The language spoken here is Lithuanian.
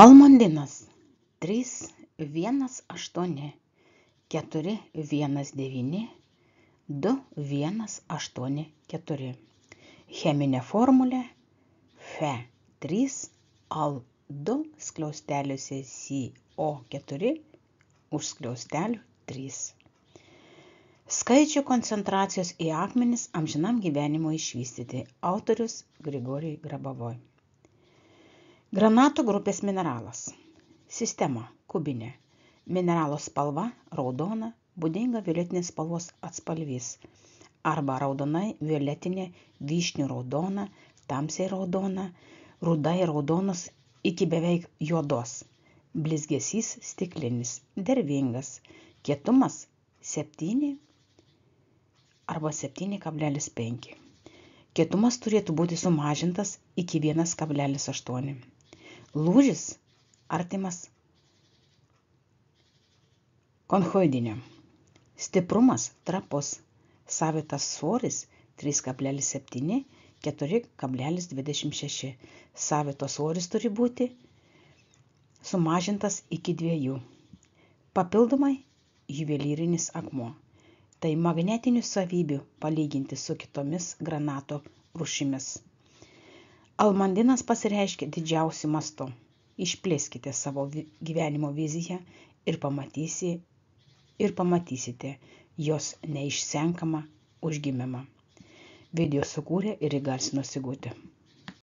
Almondinas 318 419 2184. Cheminė formulė Fe3Al2 Skaičių koncentracijos į akmenis amžinam gyvenimui išvystyti. Autorius Grigorijui Grabovoi. Granato grupės mineralas. Sistema kubinė. Mineralo spalva raudona, būdinga violetinės spalvos atspalvys arba raudonai violetinė, vyšnių raudona, tamsiai raudona, rudai raudonos iki beveik juodos. Blizgesys stiklinis, dervingas, kietumas 7 arba 7,5. Kietumas turėtų būti sumažintas iki 1,8. Lūžis artimas konchoidiniam. Stiprumas trapus. Savitas svoris 3,7 – 4,26. Savito svoris turi būti sumažintas iki 2. Papildomai juvelyrinis akmuo. Tai magnetinių savybių palyginti su kitomis granato rūšimis. Almondinas pasireiškia didžiausiu mastu. Išplėskite savo gyvenimo viziją ir pamatysite jos neišsenkamą užgimimą. Video sukūrė ir įgarsino Sigutė.